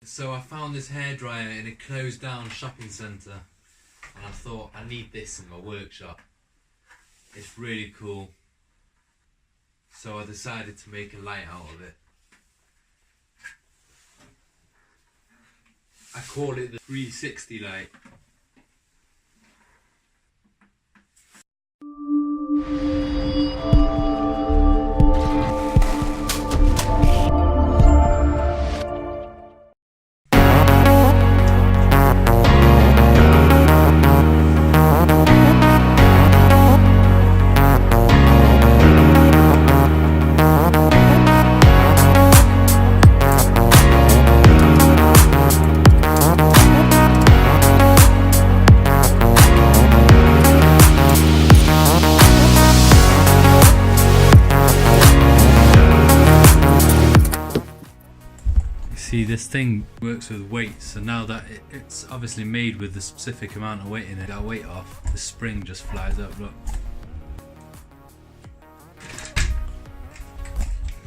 So I found this hairdryer in a closed down shopping centre and I thought I need this in my workshop. It's really cool. So I decided to make a light out of it. I call it the 360 light. See, this thing works with weights, so now that it's obviously made with the specific amount of weight in it, that weight off, the spring just flies up, look.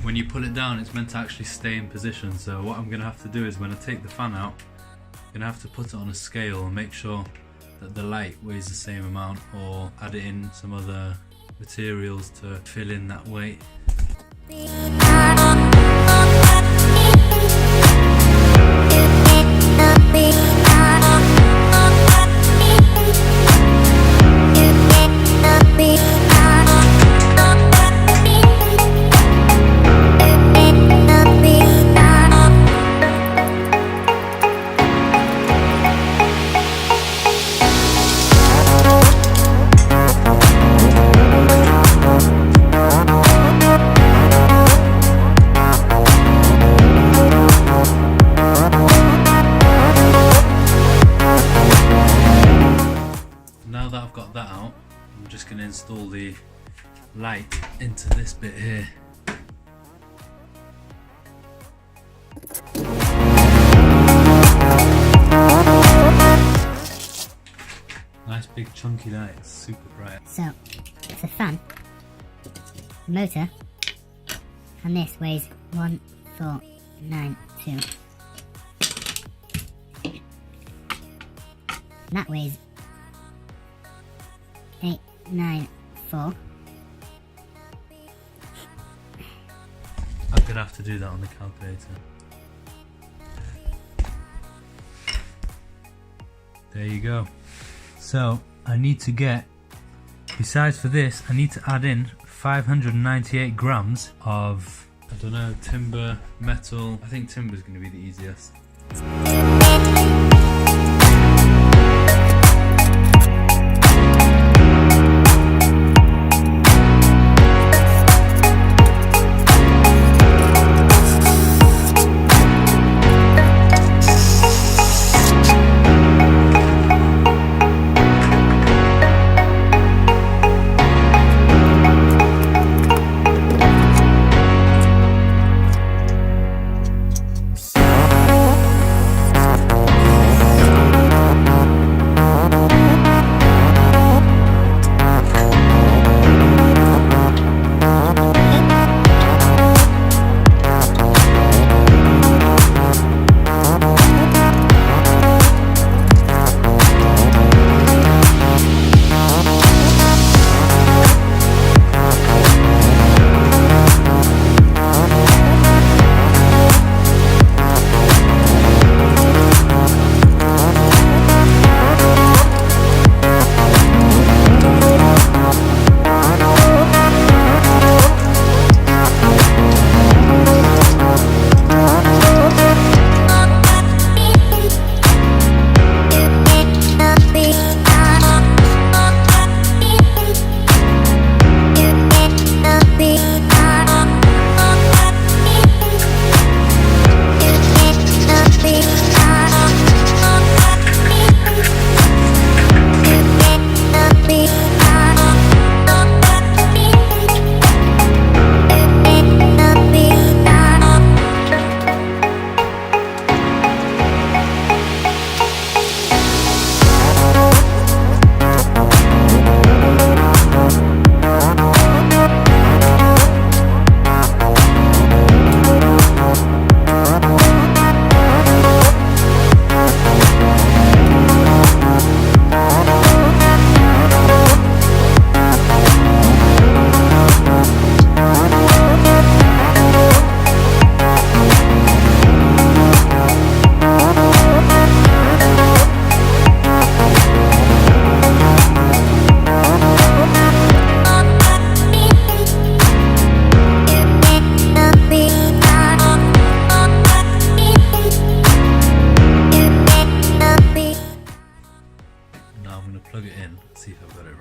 When you pull it down, it's meant to actually stay in position, so what I'm going to have to do is when I take the fan out, I'm going to have to put it on a scale and make sure that the light weighs the same amount, or add it in some other materials to fill in that weight. Now that I've got that out, I'm just going to install the light into this bit here. Nice big chunky light, it's super bright. So, it's a fan, motor, and this weighs 1492. And that weighs 894. I'm gonna have to do that on the calculator. There you go. So I need to get, besides for this, I need to add in 598 grams of, I don't know, timber, metal. I think timber's gonna be the easiest.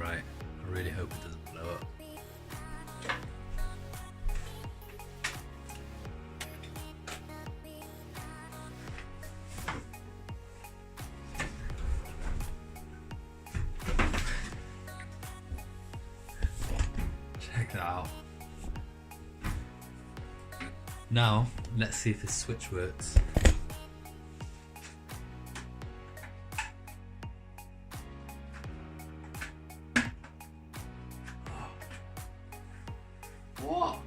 right. I really hope it doesn't blow up. Check that out. Now, let's see if this switch works. What?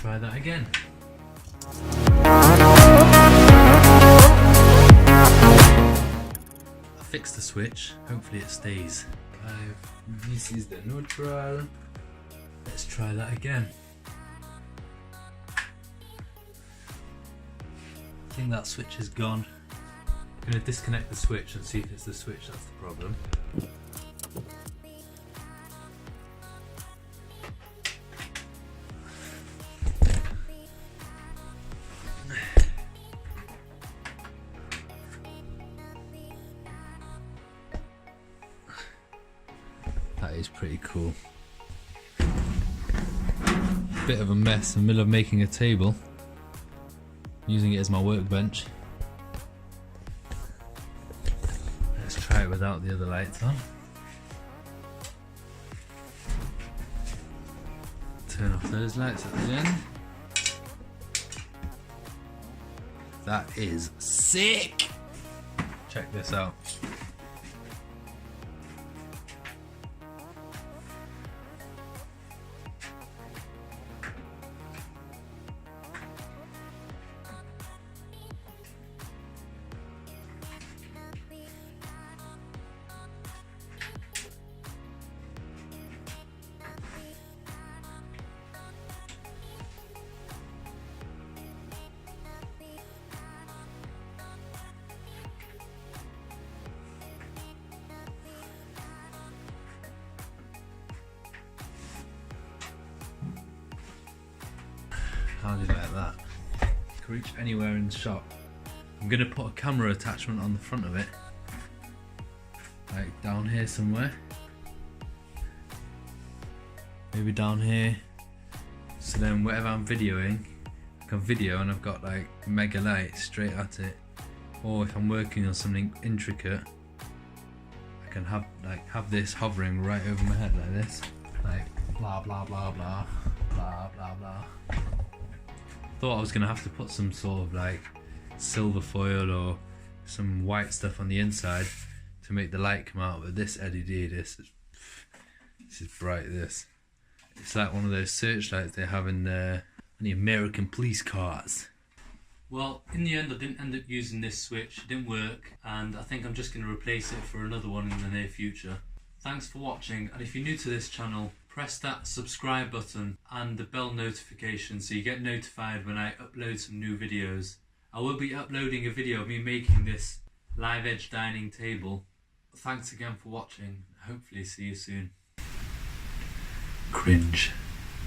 Try that again. I fixed the switch, hopefully it stays. This is the neutral. Let's try that again. I think that switch is gone. I'm going to disconnect the switch and see if it's the switch that's the problem. That is pretty cool. Bit of a mess in the middle of making a table. Using it as my workbench. Let's try it without the other lights on. Turn off those lights at the end. That is sick! Check this out. How do you like that? Can reach anywhere in the shop. I'm going to put a camera attachment on the front of it. Like down here somewhere. Maybe down here. So then whatever I'm videoing, I can video and I've got like mega light straight at it. Or if I'm working on something intricate, I can have this hovering right over my head like this. Like blah blah blah blah blah blah blah. Thought I was gonna have to put some sort of like silver foil or some white stuff on the inside to make the light come out, but this LED, this is bright. This, it's like one of those searchlights they have in the American police cars. Well, in the end I didn't end up using this switch, it didn't work, and I think I'm just going to replace it for another one in the near future. Thanks for watching, and if you're new to this channel, press that subscribe button and the bell notification so you get notified when I upload some new videos. I will be uploading a video of me making this live edge dining table. Thanks again for watching, hopefully see you soon. Cringe.